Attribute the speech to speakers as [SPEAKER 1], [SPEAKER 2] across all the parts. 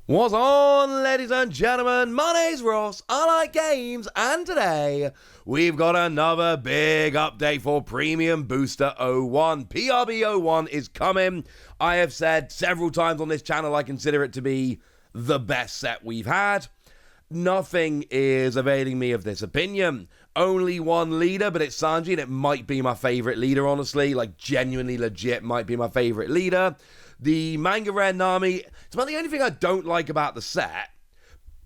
[SPEAKER 1] What's on, ladies and gentlemen? My name's Ross, I like games, and today we've got another big update for Premium Booster 01. PRB-01 is coming. I have said several times on this channel I consider it to be the best set we've had. Nothing is availing me of this opinion. Only one leader, but it's Sanji, and it might be my favorite leader, honestly. Like, genuinely legit might be my favorite leader. The Manga Rare Nami, it's about the only thing I don't like about the set,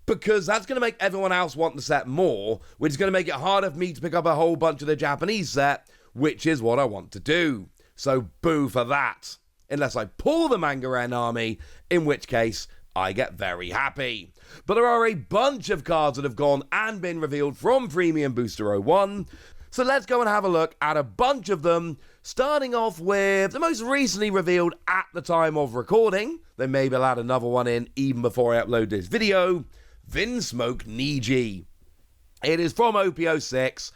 [SPEAKER 1] because that's going to make everyone else want the set more, which is going to make it harder for me to pick up a whole bunch of the Japanese set, which is what I want to do. So boo for that. Unless I pull the Manga Rare Nami, in which case I get very happy. But there are a bunch of cards that have gone and been revealed from Premium Booster 01. So let's go and have a look at a bunch of them, starting off with the most recently revealed at the time of recording. They maybe will add another one in even before I upload this video. Vinsmoke Niji. It is from OP06,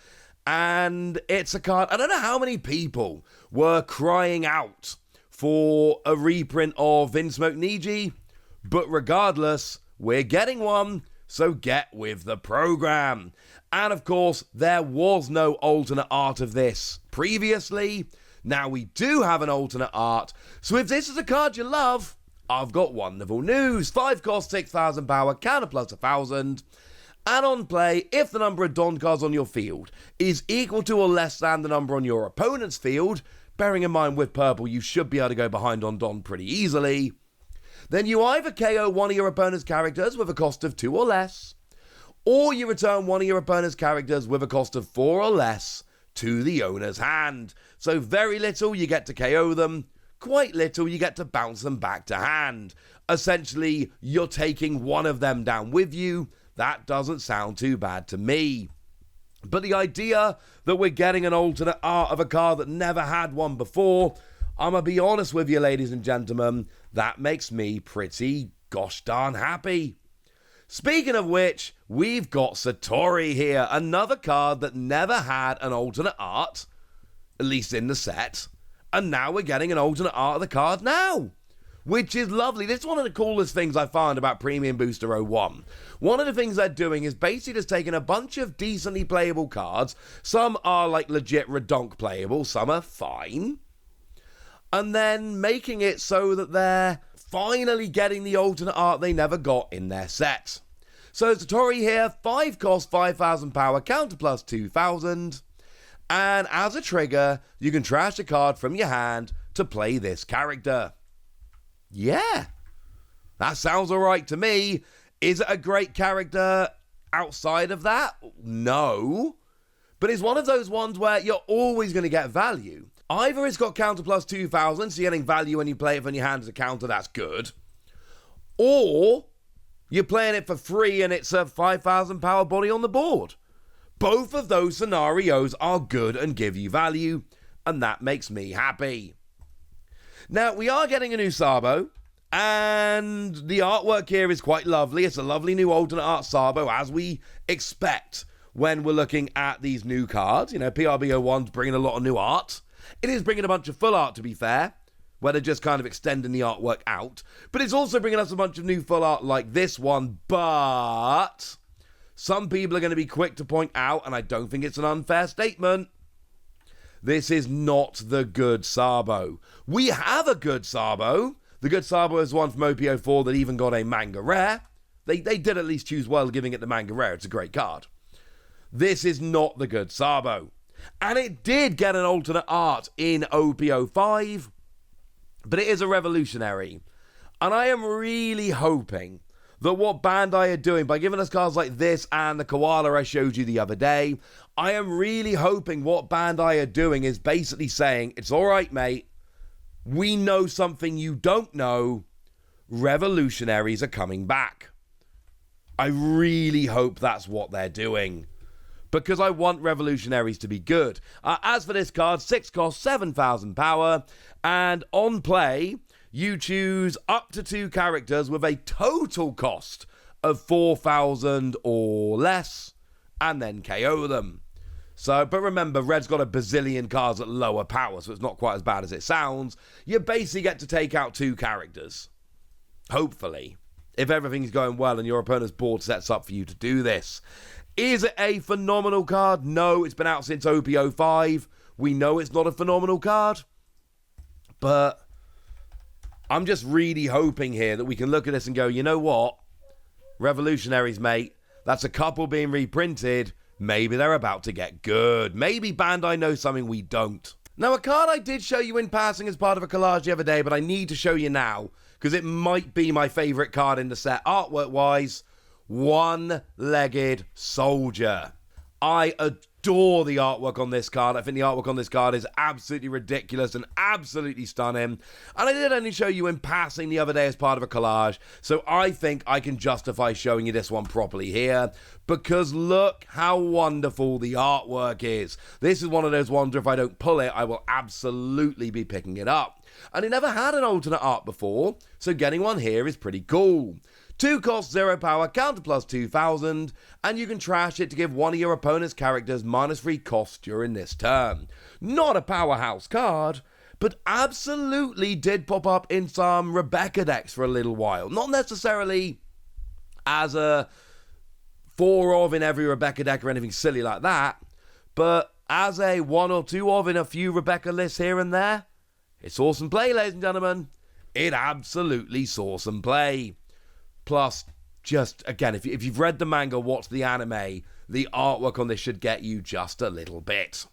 [SPEAKER 1] and it's a card. I don't know how many people were crying out for a reprint of Vinsmoke Niji, but regardless, we're getting one, so get with the program. And of course, there was no alternate art of this previously. Now we do have an alternate art, so if this is a card you love, I've got wonderful news. 5 cost, 6,000 power, counter plus 1,000. And on play, if the number of Don cards on your field is equal to or less than the number on your opponent's field, bearing in mind with purple you should be able to go behind on Don pretty easily, then you either KO one of your opponent's characters with a cost of 2 or less, or you return one of your opponent's characters with a cost of 4 or less to the owner's hand. So very little you get to KO them, quite little you get to bounce them back to hand. Essentially, you're taking one of them down with you. That doesn't sound too bad to me. But the idea that we're getting an alternate art of a card that never had one before, I'm going to be honest with you, ladies and gentlemen, that makes me pretty gosh darn happy. Speaking of which, we've got Satori here, another card that never had an alternate art, at least in the set, and now we're getting an alternate art of the card now, which is lovely. This is one of the coolest things I find about Premium Booster 01. One of the things they're doing is basically just taking a bunch of decently playable cards. Some are like legit redonk playable, some are fine, and then making it so that they're finally getting the alternate art they never got in their set. So Satori here, 5 cost, 5,000 power, counter plus 2,000. And as a trigger, you can trash a card from your hand to play this character. Yeah, that sounds alright to me. Is it a great character outside of that? No. But it's one of those ones where you're always going to get value. Either it's got counter plus 2,000, so you're getting value when you play it from your hand as a counter, that's good. Or you're playing it for free and it's a 5,000 power body on the board. Both of those scenarios are good and give you value, and that makes me happy. Now, we are getting a new Sabo, and the artwork here is quite lovely. It's a lovely new alternate art Sabo, as we expect when we're looking at these new cards. You know, PRB-01's bringing a lot of new art. It is bringing a bunch of full art, to be fair, where they're just kind of extending the artwork out. But it's also bringing us a bunch of new full art like this one. But some people are going to be quick to point out, and I don't think it's an unfair statement, this is not the good Sabo. We have a good Sabo. The good Sabo is one from OP04 that even got a Manga Rare. They did at least choose well giving it the Manga Rare. It's a great card. This is not the good Sabo. And it did get an alternate art in OP05, but it is a revolutionary. And I am really hoping that what Bandai are doing by giving us cards like this and the Koala I showed you the other day, I am really hoping what Bandai are doing is basically saying, it's alright mate, we know something you don't know, revolutionaries are coming back. I really hope that's what they're doing, because I want revolutionaries to be good. As for this card, 6 cost, 7,000 power, and on play, you choose up to 2 characters with a total cost of 4,000 or less, and then KO them. So, but remember, Red's got a bazillion cards at lower power, so it's not quite as bad as it sounds. You basically get to take out 2 characters. Hopefully. if everything's going well and your opponent's board sets up for you to do this. Is it a phenomenal card? No, it's been out since OP05. We know it's not a phenomenal card, but I'm just really hoping here that we can look at this and go, you know what? Revolutionaries, mate. That's a couple being reprinted. Maybe they're about to get good. Maybe Bandai knows something we don't. Now, a card I did show you in passing as part of a collage the other day, but I need to show you now, because it might be my favourite card in the set, artwork-wise. One-Legged Soldier. I adore the artwork on this card. I think the artwork on this card is absolutely ridiculous and absolutely stunning. And I did only show you in passing the other day as part of a collage, so I think I can justify showing you this one properly here, because look how wonderful the artwork is. This is one of those ones where if I don't pull it, I will absolutely be picking it up. And it never had an alternate art before, so getting one here is pretty cool. 2 cost, 0 power, counter plus 2,000, and you can trash it to give one of your opponent's characters -3 cost during this turn. Not a powerhouse card, but absolutely did pop up in some Rebecca decks for a little while. Not necessarily as a 4 of in every Rebecca deck or anything silly like that, but as a 1 or 2 of in a few Rebecca lists here and there. It saw some play, ladies and gentlemen. It absolutely saw some play. Plus, just, again, if you've read the manga, watched the anime, the artwork on this should get you just a little bit.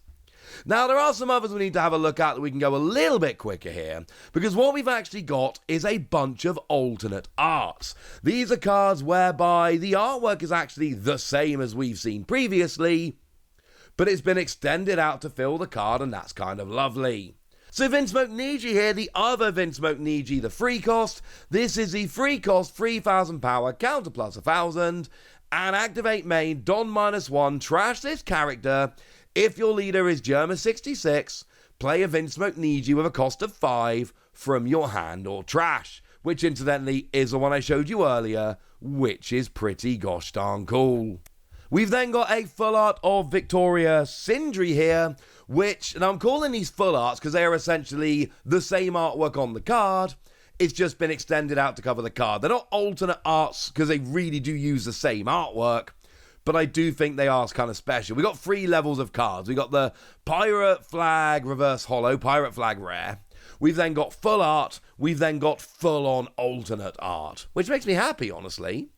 [SPEAKER 1] Now, there are some others we need to have a look at that we can go a little bit quicker here, because what we've actually got is a bunch of alternate arts. These are cards whereby the artwork is actually the same as we've seen previously, but it's been extended out to fill the card, and that's kind of lovely. So Vinsmoke Niji here, the other Vinsmoke Niji, the free cost. This is the free cost, 3,000 power, counter plus 1,000, and activate main, Don -1, trash this character. If your leader is Germa66, play a Vinsmoke Niji with a cost of 5 from your hand or trash, which incidentally is the one I showed you earlier, which is pretty gosh darn cool. We've then got a full art of Victoria Sindri here, which, and I'm calling these full arts because they are essentially the same artwork on the card. It's just been extended out to cover the card. They're not alternate arts because they really do use the same artwork, but I do think they are kind of special. We got 3 levels of cards. We got the Pirate Flag Reverse Holo, Pirate Flag Rare. We've then got full art. We've then got full-on alternate art, which makes me happy, honestly.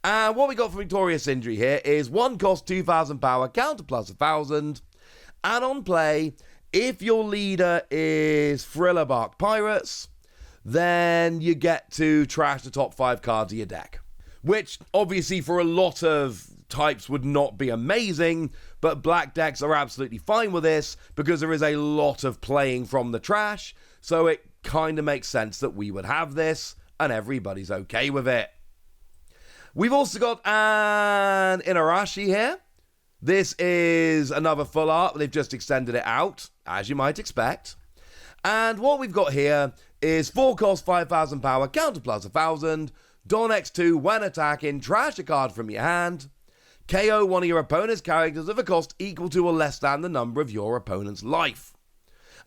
[SPEAKER 1] And what we got from Victoria Sindri here is 1 cost, 2,000 power, counter plus 1,000. And on play, if your leader is Thriller Bark Pirates, then you get to trash the top 5 cards of your deck. Which, obviously, for a lot of types would not be amazing, but black decks are absolutely fine with this because there is a lot of playing from the trash, so it kind of makes sense that we would have this, and everybody's okay with it. We've also got an Inarashi here. This is another full art, but they've just extended it out, as you might expect. And what we've got here is 4 cost, 5,000 power, counter plus 1,000. Don X2, when attacking, trash a card from your hand. KO one of your opponent's characters of a cost equal to or less than the number of your opponent's life.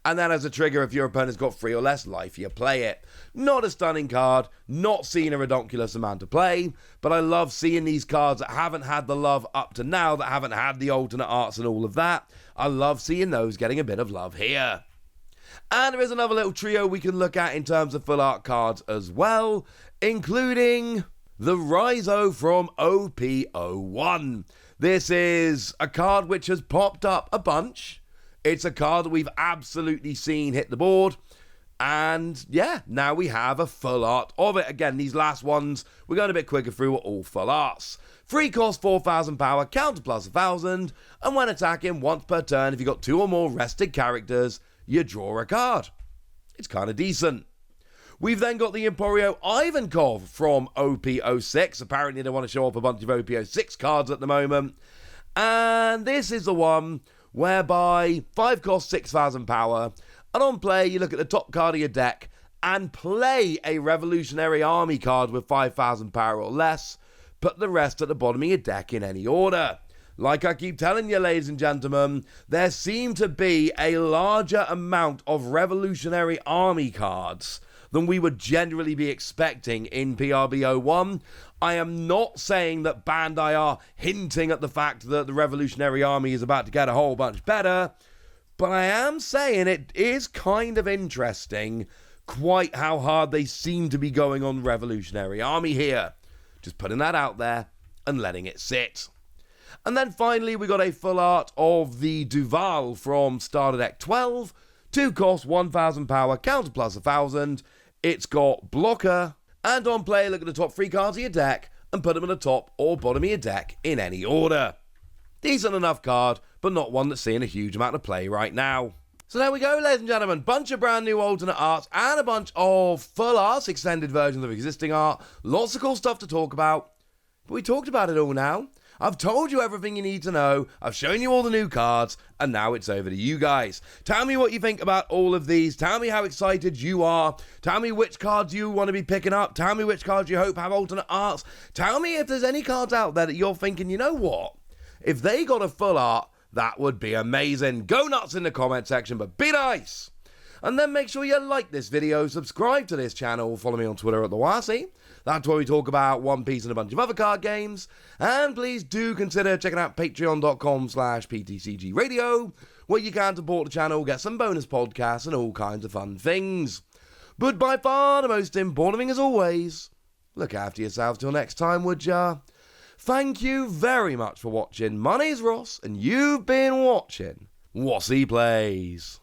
[SPEAKER 1] And then as a trigger, if your opponent's got 3 or less life, you play it. Not a stunning card, not seeing a ridiculous amount of play, but I love seeing these cards that haven't had the love up to now, that haven't had the alternate arts and all of that. I love seeing those getting a bit of love here. And there is another little trio we can look at in terms of full art cards as well, including the Raizo from OP-01. This is a card which has popped up a bunch. It's a card that we've absolutely seen hit the board. And yeah, now we have a full art of it. Again, these last ones, we're going a bit quicker through, are all full arts. 3 cost, 4,000 power, counter plus 1,000. And when attacking once per turn, if you've got 2 or more rested characters, you draw a card. It's kind of decent. We've then got the Emporio Ivankov from OP-06. Apparently they want to show off a bunch of OP-06 cards at the moment. And this is the one whereby 5 cost, 6,000 power, and on play you look at the top card of your deck and play a Revolutionary Army card with 5,000 power or less, put the rest at the bottom of your deck in any order. Like I keep telling you, ladies and gentlemen, there seem to be a larger amount of Revolutionary Army cards than we would generally be expecting in PRB-01. I am not saying that Bandai are hinting at the fact that the Revolutionary Army is about to get a whole bunch better, but I am saying it is kind of interesting quite how hard they seem to be going on Revolutionary Army here. Just putting that out there and letting it sit. And then finally we got a full art of the Duval from Starter Deck 12. 2 cost, 1,000 power, counter plus 1,000. It's got blocker, and on play look at the top 3 cards of your deck and put them in the top or bottom of your deck in any order. Decent enough card, but not one that's seeing a huge amount of play right now. So there we go, ladies and gentlemen. Bunch of brand new alternate arts and a bunch of full arts, extended versions of existing art. Lots of cool stuff to talk about. But we talked about it all now. I've told you everything you need to know. I've shown you all the new cards, and now it's over to you guys. Tell me what you think about all of these. Tell me how excited you are. Tell me which cards you want to be picking up. Tell me which cards you hope have alternate arts. Tell me if there's any cards out there that you're thinking, you know what? If they got a full art, that would be amazing. Go nuts in the comment section, but be nice. And then make sure you like this video, subscribe to this channel, follow me on Twitter at the Wasi. That's where we talk about One Piece and a bunch of other card games. And please do consider checking out patreon.com/PTCG Radio, where you can support the channel, get some bonus podcasts and all kinds of fun things. But by far the most important thing as always, look after yourselves till next time, would ya? Thank you very much for watching. My name's Ross, and you've been watching Wasi Plays.